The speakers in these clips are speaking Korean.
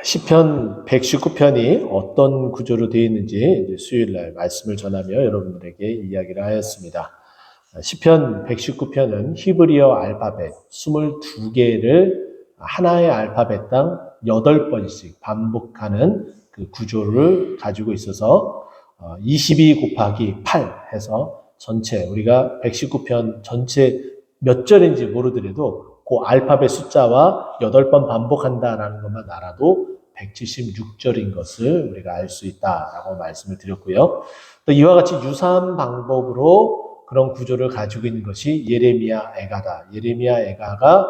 시편 119편이 어떤 구조로 되어 있는지 이제 수요일날 말씀을 전하며 여러분들에게 이야기를 하였습니다. 시편 119편은 히브리어 알파벳 22개를 하나의 알파벳당 8번씩 반복하는 그 구조를 가지고 있어서 22 곱하기 8 해서 전체 우리가 119편 전체 몇 절인지 모르더라도 그 알파벳 숫자와 8번 반복한다라는 것만 알아도 176절인 것을 우리가 알 수 있다라고 말씀을 드렸고요. 또 이와 같이 유사한 방법으로 그런 구조를 가지고 있는 것이 예레미야 애가다. 예레미야 애가가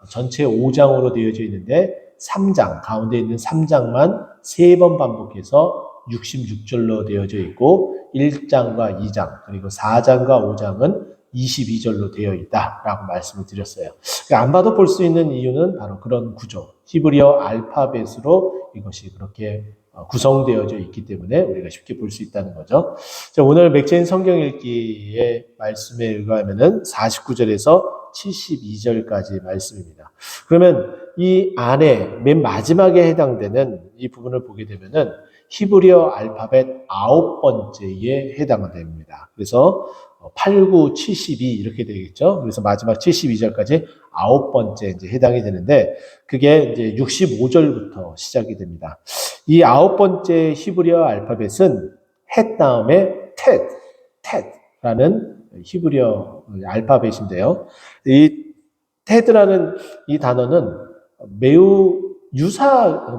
전체 5장으로 되어져 있는데 3장, 가운데 있는 3장만 3번 반복해서 66절로 되어져 있고 1장과 2장 그리고 4장과 5장은 22절로 되어 있다라고 말씀을 드렸어요. 안 봐도 볼 수 있는 이유는 바로 그런 구조, 히브리어 알파벳으로 이것이 그렇게 구성되어져 있기 때문에 우리가 쉽게 볼 수 있다는 거죠. 자, 오늘 맥체인 성경 읽기의 말씀에 의하면은 49절에서 72절까지 말씀입니다. 그러면 이 안에 맨 마지막에 해당되는 이 부분을 보게 되면은 히브리어 알파벳 9번째에 해당됩니다. 그래서 8, 9, 72 이렇게 되겠죠. 그래서 마지막 72절까지 9번째 이제 해당이 되는데 그게 이제 65절부터 시작이 됩니다. 이 9번째 히브리어 알파벳은 헷 다음에 텟라는 히브리어 알파벳인데요. 이 텟이라는 이 단어는 매우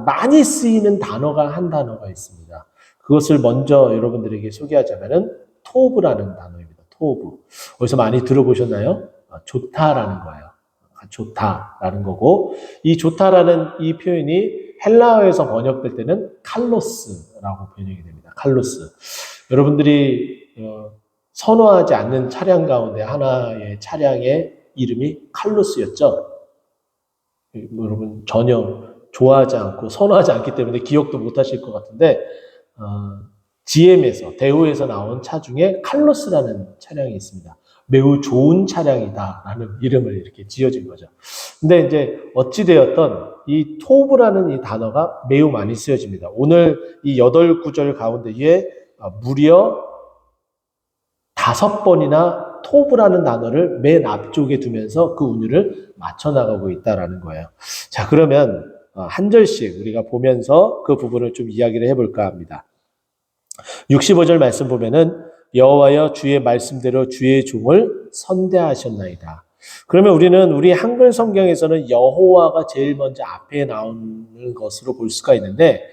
많이 쓰이는 단어가 한 단어가 있습니다. 그것을 먼저 여러분들에게 소개하자면은 토브라는 단어입니다. 토브. 어디서 많이 들어보셨나요? 좋다라는 거예요. 좋다라는 거고, 이 좋다라는 이 표현이 헬라어에서 번역될 때는 칼로스라고 번역이 됩니다. 칼로스. 여러분들이 선호하지 않는 차량 가운데 하나의 차량의 이름이 칼로스였죠. 여러분 전혀 좋아하지 않고 선호하지 않기 때문에 기억도 못 하실 것 같은데 GM에서 대우에서 나온 차 중에 칼로스라는 차량이 있습니다. 매우 좋은 차량이다라는 이름을 이렇게 지어진 거죠. 근데 이제 어찌되었던 이 토브라는 이 단어가 매우 많이 쓰여집니다. 오늘 이 8구절 가운데에 무려 5번이나 토브라는 단어를 맨 앞쪽에 두면서 그 운율을 맞춰 나가고 있다라는 거예요. 자, 그러면 한 절씩 우리가 보면서 그 부분을 좀 이야기를 해볼까 합니다. 65절 말씀 보면은 여호와여 주의 말씀대로 주의 종을 선대하셨나이다. 그러면 우리는 우리 한글 성경에서는 여호와가 제일 먼저 앞에 나오는 것으로 볼 수가 있는데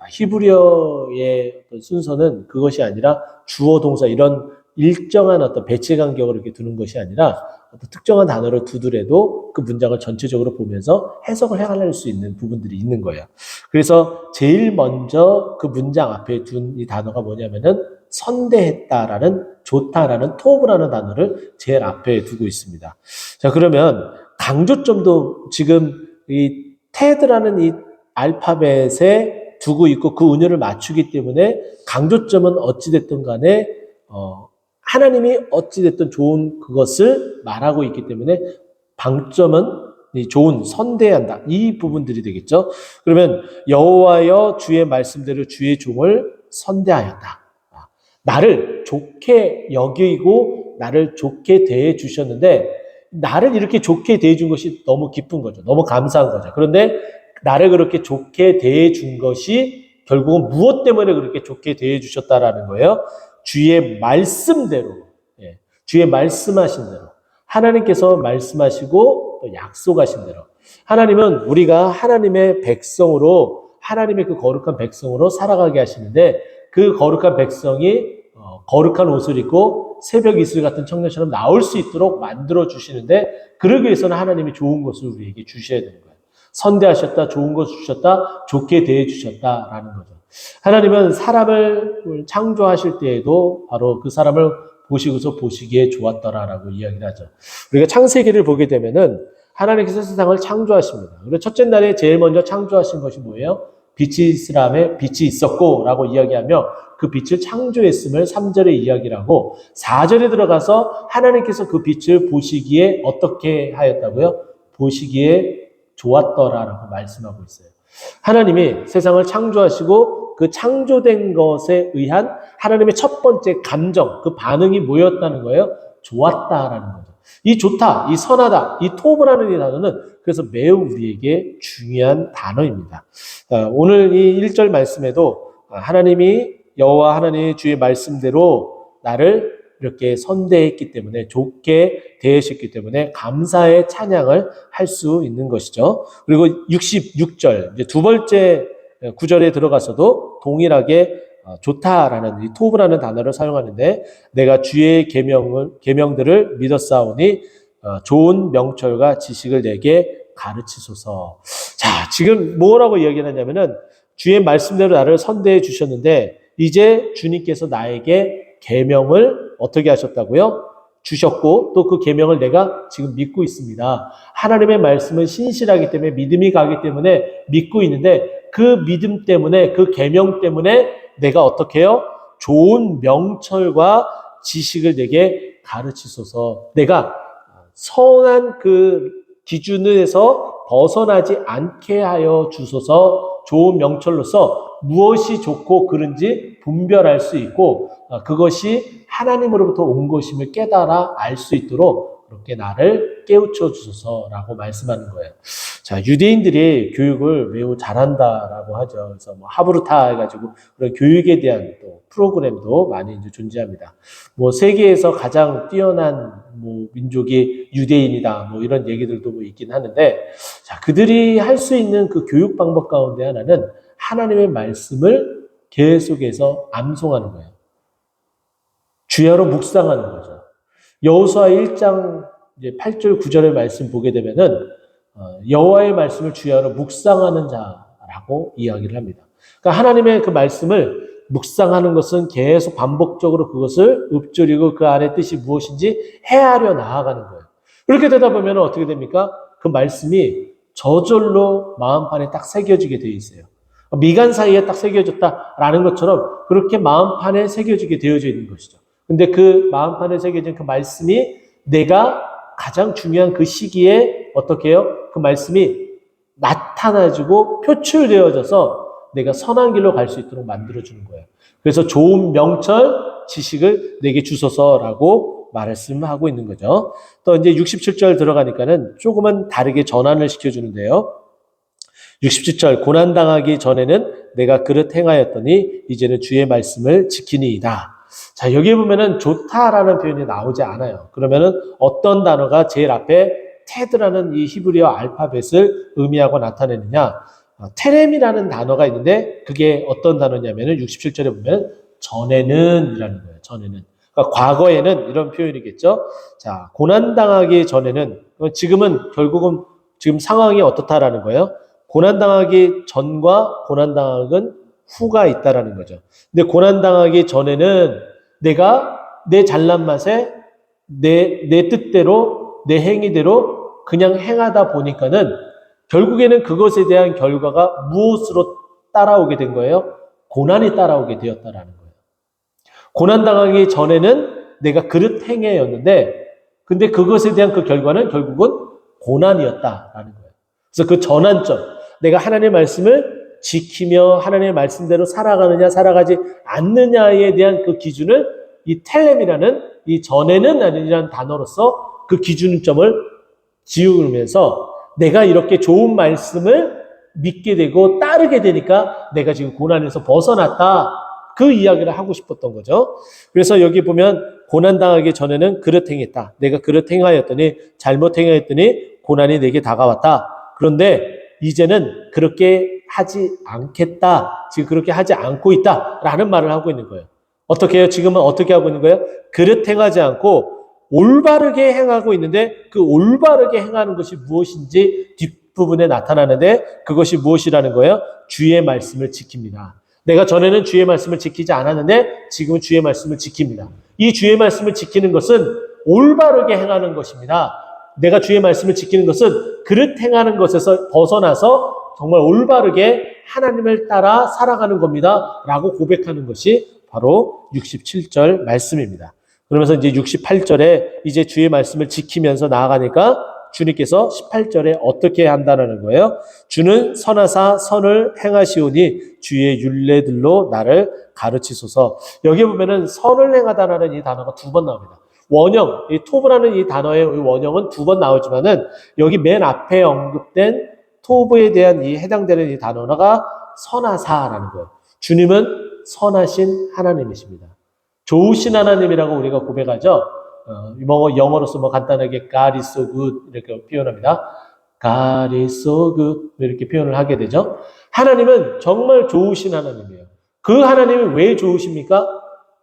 히브리어의 순서는 그것이 아니라 주어 동사 이런 일정한 어떤 배치 간격을 이렇게 두는 것이 아니라 어떤 특정한 단어를 두더라도 그 문장을 전체적으로 보면서 해석을 해갈 수 있는 부분들이 있는 거예요. 그래서 제일 먼저 그 문장 앞에 둔 이 단어가 뭐냐면은 선대했다라는 좋다라는 토브라는 단어를 제일 앞에 두고 있습니다. 자, 그러면 강조점도 지금 이 테드라는 이 알파벳에 두고 있고 그 운율을 맞추기 때문에 강조점은 어찌됐든 간에 하나님이 어찌됐든 좋은 그것을 말하고 있기 때문에 방점은 좋은 선대한다. 이 부분들이 되겠죠. 그러면 여호와여 주의 말씀대로 주의 종을 선대하였다. 나를 좋게 여기고 나를 좋게 대해 주셨는데 나를 이렇게 좋게 대해 준 것이 너무 기쁜 거죠. 너무 감사한 거죠. 그런데 나를 그렇게 좋게 대해 준 것이 결국은 무엇 때문에 그렇게 좋게 대해 주셨다라는 거예요. 주의 말씀대로, 주의 말씀하신 대로, 하나님께서 말씀하시고 또 약속하신 대로. 하나님은 우리가 하나님의 백성으로, 하나님의 그 거룩한 백성으로 살아가게 하시는데 그 거룩한 백성이 거룩한 옷을 입고 새벽 이슬 같은 청년처럼 나올 수 있도록 만들어 주시는데 그러기 위해서는 하나님이 좋은 것을 우리에게 주셔야 되는 거예요. 선대하셨다, 좋은 것을 주셨다, 좋게 대해 주셨다라는 거죠. 하나님은 사람을 창조하실 때에도 바로 그 사람을 보시고서 보시기에 좋았더라라고 이야기를 하죠. 우리가 창세기를 보게 되면은 하나님께서 세상을 창조하십니다. 그리고 첫째 날에 제일 먼저 창조하신 것이 뭐예요? 빛이 있으라며 빛이 있었고 라고 이야기하며 그 빛을 창조했음을 3절에 이야기를 하고 4절에 들어가서 하나님께서 그 빛을 보시기에 어떻게 하였다고요? 보시기에 좋았더라라고 말씀하고 있어요. 하나님이 세상을 창조하시고 그 창조된 것에 의한 하나님의 첫 번째 감정, 그 반응이 뭐였다는 거예요? 좋았다라는 거죠. 이 좋다, 이 선하다, 이 토브라는 이 단어는 그래서 매우 우리에게 중요한 단어입니다. 오늘 이 1절 말씀에도 하나님이 여호와 하나님의 주의 말씀대로 나를 이렇게 선대했기 때문에 좋게 대하셨기 때문에 감사의 찬양을 할 수 있는 것이죠. 그리고 66절 이제 두 번째 구절에 들어가서도 동일하게 좋다라는 이 토브라는 단어를 사용하는데 내가 주의 계명들을 믿었사오니 좋은 명철과 지식을 내게 가르치소서. 자, 지금 뭐라고 이야기하냐면은 주의 말씀대로 나를 선대해 주셨는데 이제 주님께서 나에게 계명을 어떻게 하셨다고요? 주셨고 또 그 계명을 내가 지금 믿고 있습니다. 하나님의 말씀은 신실하기 때문에 믿음이 가기 때문에 믿고 있는데 그 믿음 때문에 그 계명 때문에 내가 어떻게 해요? 좋은 명철과 지식을 내게 가르치소서. 내가 선한 그 기준에서 벗어나지 않게 하여 주소서. 좋은 명철로서 무엇이 좋고 그른지 분별할 수 있고 그것이 하나님으로부터 온 것임을 깨달아 알 수 있도록 그렇게 나를 깨우쳐 주소서라고 말씀하는 거예요. 자, 유대인들이 교육을 매우 잘한다라고 하죠. 그래서 뭐 하브루타 해가지고 그런 교육에 대한 또 프로그램도 많이 이제 존재합니다. 뭐 세계에서 가장 뛰어난 뭐 민족이 유대인이다 뭐 이런 얘기들도 뭐 있긴 하는데 자, 그들이 할 수 있는 그 교육 방법 가운데 하나는 하나님의 말씀을 계속해서 암송하는 거예요. 주야로 묵상하는 거죠. 여호수아 1장 이제 8절 9절의 말씀 보게 되면은 여호와의 말씀을 주야로 묵상하는 자라고 이야기를 합니다. 그러니까 하나님의 그 말씀을 묵상하는 것은 계속 반복적으로 그것을 읊조리고 그 안의 뜻이 무엇인지 헤아려 나아가는 거예요. 그렇게 되다 보면 어떻게 됩니까? 그 말씀이 저절로 마음판에 딱 새겨지게 되어 있어요. 미간 사이에 딱 새겨졌다라는 것처럼 그렇게 마음판에 새겨지게 되어져 있는 것이죠. 근데 그 마음판에 새겨진 그 말씀이 내가 가장 중요한 그 시기에 어떻게 해요? 그 말씀이 나타나지고 표출되어져서 내가 선한 길로 갈 수 있도록 만들어주는 거예요. 그래서 좋은 명철, 지식을 내게 주소서라고 말씀하고 있는 거죠. 또 이제 67절 들어가니까는 조금은 다르게 전환을 시켜주는데요. 67절 고난당하기 전에는 내가 그릇 행하였더니 이제는 주의 말씀을 지키니이다. 자, 여기 보면은 좋다라는 표현이 나오지 않아요. 그러면은 어떤 단어가 제일 앞에 테드라는 이 히브리어 알파벳을 의미하고 나타내느냐? 테렘이라는 단어가 있는데 그게 어떤 단어냐면은 67절에 보면 전에는 이라는 거예요. 전에는. 그러니까 과거에는 이런 표현이겠죠. 자, 고난당하기 전에는 지금은 결국은 지금 상황이 어떻다라는 거예요. 고난당하기 전과 고난당하기는 후가 있다라는 거죠. 근데 고난당하기 전에는 내가 내 잘난 맛에 내 뜻대로 내 행위대로 그냥 행하다 보니까는 결국에는 그것에 대한 결과가 무엇으로 따라오게 된 거예요? 고난이 따라오게 되었다라는 거예요. 고난당하기 전에는 내가 그릇 행해였는데 근데 그것에 대한 그 결과는 결국은 고난이었다라는 거예요. 그래서 그 전환점, 내가 하나님의 말씀을 지키며 하나님의 말씀대로 살아가느냐 살아가지 않느냐에 대한 그 기준을 이 텔렘이라는 이 전에는 아니라는 단어로서 그 기준점을 지우면서 내가 이렇게 좋은 말씀을 믿게 되고 따르게 되니까 내가 지금 고난에서 벗어났다. 그 이야기를 하고 싶었던 거죠. 그래서 여기 보면 고난당하기 전에는 그릇 행했다. 내가 그릇 행하였더니 잘못 행하였더니 고난이 내게 다가왔다. 그런데 이제는 그렇게 하지 않겠다. 지금 그렇게 하지 않고 있다라는 말을 하고 있는 거예요. 어떻게 해요? 지금은 어떻게 하고 있는 거예요? 그릇 행하지 않고 올바르게 행하고 있는데 그 올바르게 행하는 것이 무엇인지 뒷부분에 나타나는데 그것이 무엇이라는 거예요? 주의 말씀을 지킵니다. 내가 전에는 주의 말씀을 지키지 않았는데 지금은 주의 말씀을 지킵니다. 이 주의 말씀을 지키는 것은 올바르게 행하는 것입니다. 내가 주의 말씀을 지키는 것은 그릇 행하는 것에서 벗어나서 정말 올바르게 하나님을 따라 살아가는 겁니다. 라고 고백하는 것이 바로 67절 말씀입니다. 그러면서 이제 68절에 이제 주의 말씀을 지키면서 나아가니까 주님께서 18절에 어떻게 한다는 거예요? 주는 선하사 선을 행하시오니 주의 율례들로 나를 가르치소서. 여기 보면은 선을 행하다라는 이 단어가 두 번 나옵니다. 원형, 이 토브라는 이 단어의 원형은 두 번 나오지만은 여기 맨 앞에 언급된 토브에 대한 이 해당되는 이 단어가 선하사라는 거예요. 주님은 선하신 하나님이십니다. 좋으신 하나님이라고 우리가 고백하죠. 영어로서 간단하게 God is so good 이렇게 표현합니다. God is so good 이렇게 표현을 하게 되죠. 하나님은 정말 좋으신 하나님이에요. 그 하나님이 왜 좋으십니까?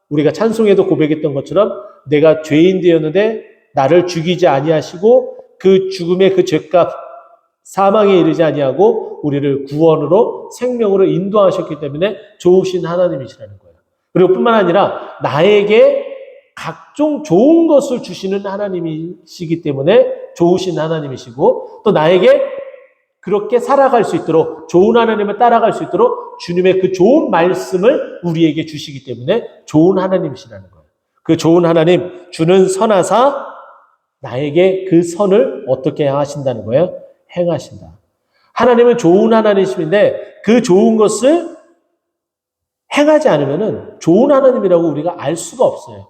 우리가 찬송에도 고백했던 것처럼 내가 죄인 되었는데 나를 죽이지 아니하시고 그 죽음의 그 죄값 사망에 이르지 아니하고 우리를 구원으로 생명으로 인도하셨기 때문에 좋으신 하나님이시라는 거예요. 그리고 뿐만 아니라 나에게 각종 좋은 것을 주시는 하나님이시기 때문에 좋으신 하나님이시고 또 나에게 그렇게 살아갈 수 있도록 좋은 하나님을 따라갈 수 있도록 주님의 그 좋은 말씀을 우리에게 주시기 때문에 좋은 하나님이시라는 거예요. 그 좋은 하나님 주는 선하사 나에게 그 선을 어떻게 하신다는 거예요? 행하신다. 하나님은 좋은 하나님이신데 그 좋은 것을 행하지 않으면은 좋은 하나님이라고 우리가 알 수가 없어요.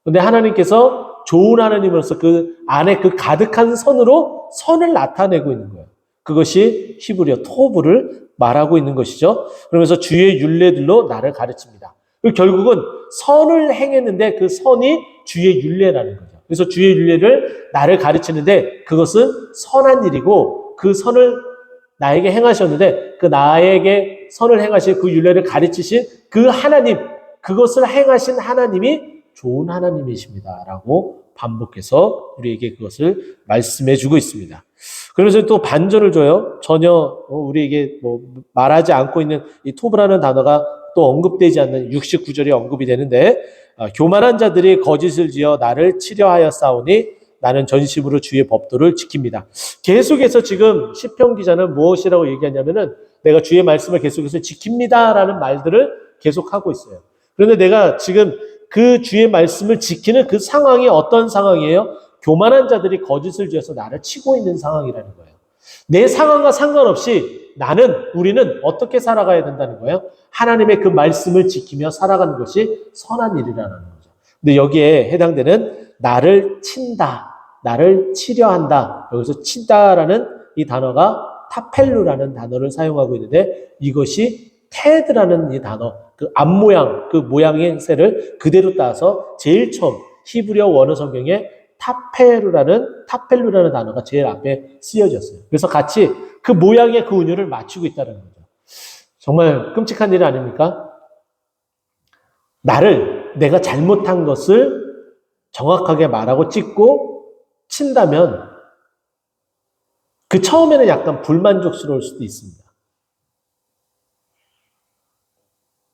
근데 하나님께서 좋은 하나님으로서 그 안에 그 가득한 선으로 선을 나타내고 있는 거예요. 그것이 히브리어 토브를 말하고 있는 것이죠. 그러면서 주의 율례들로 나를 가르칩니다. 결국은 선을 행했는데 그 선이 주의 율례라는 거죠. 그래서 주의 율례를 나를 가르치는데 그것은 선한 일이고 그 선을 나에게 행하셨는데 그 나에게 선을 행하신 그 율례를 가르치신 그 하나님, 그것을 행하신 하나님이 좋은 하나님이십니다. 라고 반복해서 우리에게 그것을 말씀해 주고 있습니다. 그러면서 또 반전을 줘요. 전혀 우리에게 말하지 않고 있는 이 토브라는 단어가 또 언급되지 않는 69절이 언급이 되는데 교만한 자들이 거짓을 지어 나를 치려하여 싸우니 나는 전심으로 주의 법도를 지킵니다. 계속해서 지금 시편 기자는 무엇이라고 얘기하냐면은 내가 주의 말씀을 계속해서 지킵니다라는 말들을 계속하고 있어요. 그런데 내가 지금 그 주의 말씀을 지키는 그 상황이 어떤 상황이에요? 교만한 자들이 거짓을 지어서 나를 치고 있는 상황이라는 거예요. 내 상황과 상관없이 우리는 어떻게 살아가야 된다는 거예요? 하나님의 그 말씀을 지키며 살아가는 것이 선한 일이라는 거죠. 근데 여기에 해당되는 나를 친다, 나를 치려 한다. 여기서 친다라는 이 단어가 타펠루라는 단어를 사용하고 있는데 이것이 테드라는 이 단어, 그 앞모양, 그 모양의 셀을 그대로 따서 제일 처음 히브리어 원어 성경에 타펠루라는 단어가 제일 앞에 쓰여졌어요. 그래서 같이 그 모양의 그 운율을 맞추고 있다는 거죠. 정말 끔찍한 일 아닙니까? 내가 잘못한 것을 정확하게 말하고 찍고 친다면 그 처음에는 약간 불만족스러울 수도 있습니다.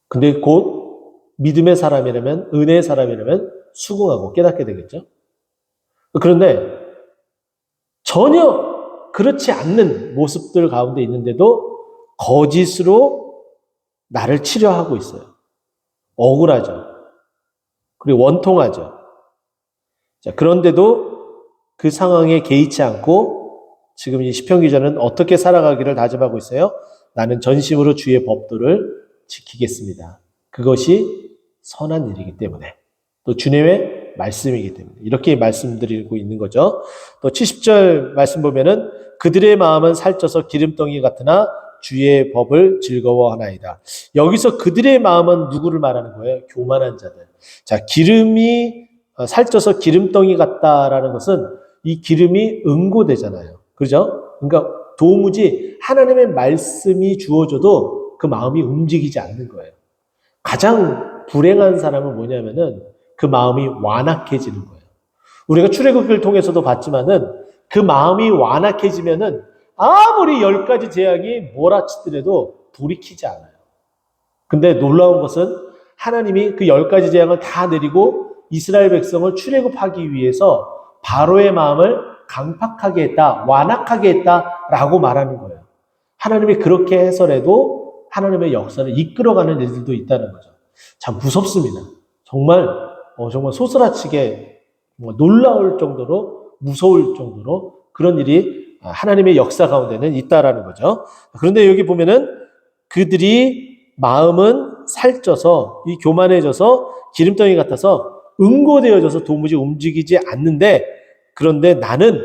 근데 곧 믿음의 사람이라면, 은혜의 사람이라면 수긍하고 깨닫게 되겠죠. 그런데 전혀 그렇지 않는 모습들 가운데 있는데도 거짓으로 나를 치려하고 있어요. 억울하죠. 그리고 원통하죠. 자, 그런데도 그 상황에 개의치 않고 지금 이 시편 기자는 어떻게 살아가기를 다짐하고 있어요? 나는 전심으로 주의 법도를 지키겠습니다. 그것이 선한 일이기 때문에 또 주님의 말씀이기 때문에 이렇게 말씀드리고 있는 거죠. 또 70절 말씀 보면은 그들의 마음은 살쪄서 기름덩이 같으나 주의 법을 즐거워하나이다. 여기서 그들의 마음은 누구를 말하는 거예요? 교만한 자들. 자, 기름이 살쪄서 기름덩이 같다라는 것은 이 기름이 응고되잖아요. 그죠? 그러니까 도무지 하나님의 말씀이 주어져도 그 마음이 움직이지 않는 거예요. 가장 불행한 사람은 뭐냐면은 그 마음이 완악해지는 거예요. 우리가 출애굽기를 통해서도 봤지만은 그 마음이 완악해지면은 아무리 10가지 재앙이 몰아치더라도 돌이키지 않아요. 근데 놀라운 것은 하나님이 그 10가지 재앙을 다 내리고 이스라엘 백성을 출애굽하기 위해서 바로의 마음을 강팍하게 했다, 완악하게 했다라고 말하는 거예요. 하나님이 그렇게 해서라도 하나님의 역사를 이끌어가는 일들도 있다는 거죠. 참 무섭습니다. 정말 소스라치게 놀라울 정도로 무서울 정도로 그런 일이 하나님의 역사 가운데는 있다라는 거죠. 그런데 여기 보면은 그들이 마음은 살쪄서 이 교만해져서 기름덩이 같아서 응고되어져서 도무지 움직이지 않는데, 그런데 나는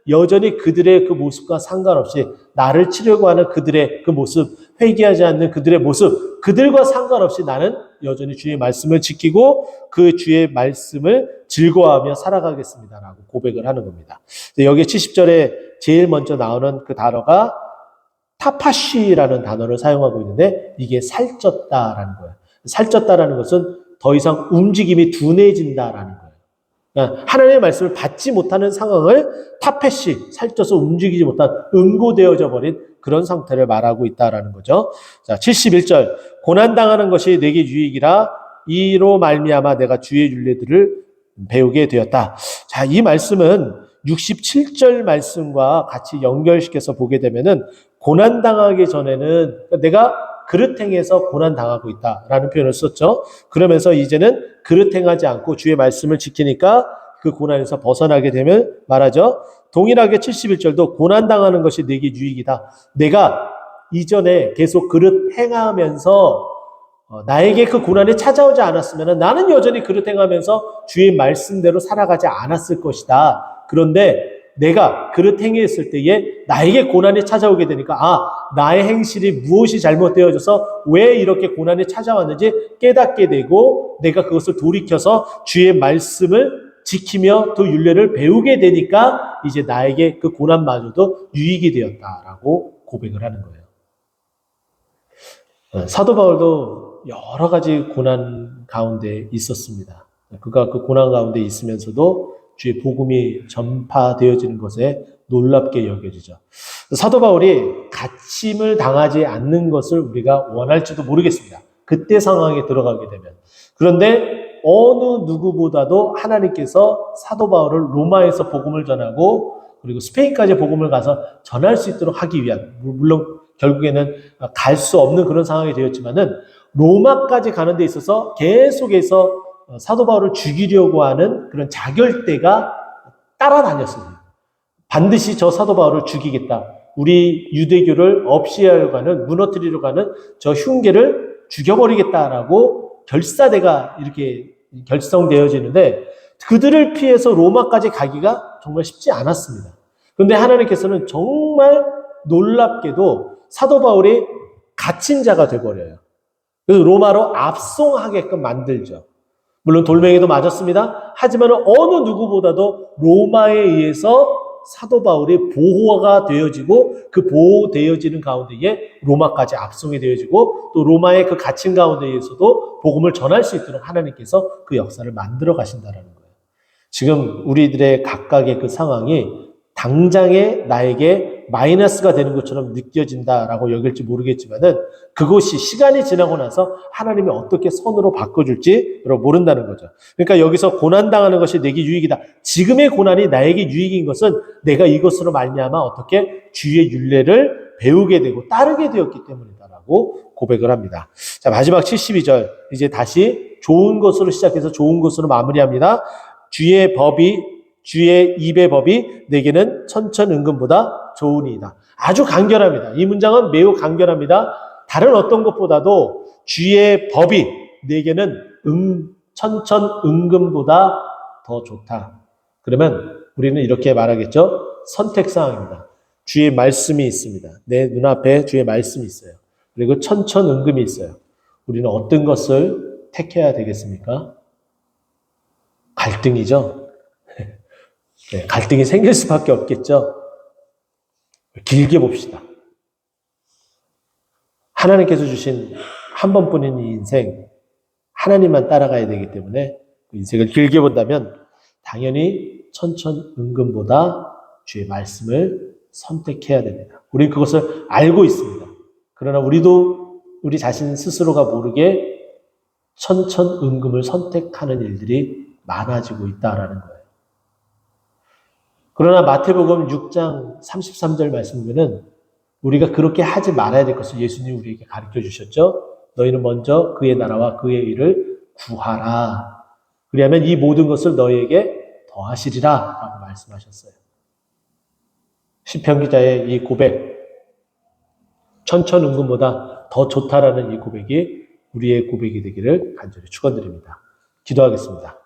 여전히 그들의 그 모습과 상관없이, 나를 치려고 하는 그들의 그 모습, 회개하지 않는 그들의 모습, 그들과 상관없이 나는 여전히 주의 말씀을 지키고 그 주의 말씀을 즐거워하며 살아가겠습니다라고 고백을 하는 겁니다. 여기 70절에 제일 먼저 나오는 그 단어가 타파쉬라는 단어를 사용하고 있는데, 이게 살쪘다라는 거예요. 살쪘다라는 것은 더 이상 움직임이 둔해진다라는 거예요. 그러니까 하나님의 말씀을 받지 못하는 상황을 타페시, 살쪄서 움직이지 못한, 응고되어져 버린 그런 상태를 말하고 있다라는 거죠. 자, 71절. 고난당하는 것이 내게 유익이라 이로 말미암아 내가 주의 윤례들을 배우게 되었다. 자, 이 말씀은 67절 말씀과 같이 연결시켜서 보게 되면은, 고난당하기 전에는 내가 그릇 행해서 고난당하고 있다라는 표현을 썼죠. 그러면서 이제는 그릇 행하지 않고 주의 말씀을 지키니까 그 고난에서 벗어나게 되면 말하죠. 동일하게 71절도 고난당하는 것이 내게 유익이다. 내가 이전에 계속 그릇 행하면서 나에게 그 고난이 찾아오지 않았으면 나는 여전히 그릇 행하면서 주의 말씀대로 살아가지 않았을 것이다. 그런데 내가 그릇 행했을 때에 나에게 고난이 찾아오게 되니까, 나의 행실이 무엇이 잘못되어져서 왜 이렇게 고난이 찾아왔는지 깨닫게 되고, 내가 그것을 돌이켜서 주의 말씀을 지키며 또 율례를 배우게 되니까 이제 나에게 그 고난마저도 유익이 되었다라고 고백을 하는 거예요. 사도 바울도 여러 가지 고난 가운데 있었습니다. 그가 그 고난 가운데 있으면서도 주의 복음이 전파되어지는 것에 놀랍게 여겨지죠. 사도 바울이 갇힘을 당하지 않는 것을 우리가 원할지도 모르겠습니다. 그때 상황에 들어가게 되면. 그런데 어느 누구보다도 하나님께서 사도 바울을 로마에서 복음을 전하고 그리고 스페인까지 복음을 가서 전할 수 있도록 하기 위한, 물론 결국에는 갈 수 없는 그런 상황이 되었지만은 로마까지 가는 데 있어서 계속해서 사도 바울을 죽이려고 하는 그런 자결대가 따라다녔습니다. 반드시 저 사도 바울을 죽이겠다. 우리 유대교를 없애려고 하는, 무너뜨리려고 하는 저 흉계를 죽여버리겠다라고 결사대가 이렇게 결성되어지는데, 그들을 피해서 로마까지 가기가 정말 쉽지 않았습니다. 그런데 하나님께서는 정말 놀랍게도 사도 바울이 갇힌 자가 되어버려요. 그래서 로마로 압송하게끔 만들죠. 물론 돌멩이도 맞았습니다. 하지만 어느 누구보다도 로마에 의해서 사도 바울이 보호가 되어지고, 그 보호되어지는 가운데에 로마까지 압송이 되어지고, 또 로마의 그 갇힌 가운데에서도 복음을 전할 수 있도록 하나님께서 그 역사를 만들어 가신다는 거예요. 지금 우리들의 각각의 그 상황이 당장에 나에게 마이너스가 되는 것처럼 느껴진다라고 여길지 모르겠지만은, 그것이 시간이 지나고 나서 하나님이 어떻게 선으로 바꿔줄지 모른다는 거죠. 그러니까 여기서 고난당하는 것이 내게 유익이다. 지금의 고난이 나에게 유익인 것은 내가 이것으로 말미암아 어떻게 주의 율례를 배우게 되고 따르게 되었기 때문이다라고 고백을 합니다. 자, 마지막 72절. 이제 다시 좋은 것으로 시작해서 좋은 것으로 마무리합니다. 주의 입의 법이 내게는 천천은금보다 좋으니이다. 아주 간결합니다. 이 문장은 매우 간결합니다. 다른 어떤 것보다도 주의 법이 내게는 천천은금보다 더 좋다. 그러면 우리는 이렇게 말하겠죠. 선택사항입니다. 주의 말씀이 있습니다. 내 눈앞에 주의 말씀이 있어요. 그리고 천천은금이 있어요. 우리는 어떤 것을 택해야 되겠습니까? 갈등이죠. 네, 갈등이 생길 수밖에 없겠죠. 길게 봅시다. 하나님께서 주신 한 번뿐인 이 인생, 하나님만 따라가야 되기 때문에 그 인생을 길게 본다면 당연히 천천은금보다 주의 말씀을 선택해야 됩니다. 우리는 그것을 알고 있습니다. 그러나 우리도 우리 자신 스스로가 모르게 천천은금을 선택하는 일들이 많아지고 있다라는 거예요. 그러나 마태복음 6장 33절 말씀 보면은 우리가 그렇게 하지 말아야 될 것을 예수님이 우리에게 가르쳐 주셨죠. 너희는 먼저 그의 나라와 그의 의를 구하라. 그리하면 이 모든 것을 너희에게 더하시리라 라고 말씀하셨어요. 시편 기자의 이 고백, 천천운금보다 더 좋다라는 이 고백이 우리의 고백이 되기를 간절히 축원드립니다. 기도하겠습니다.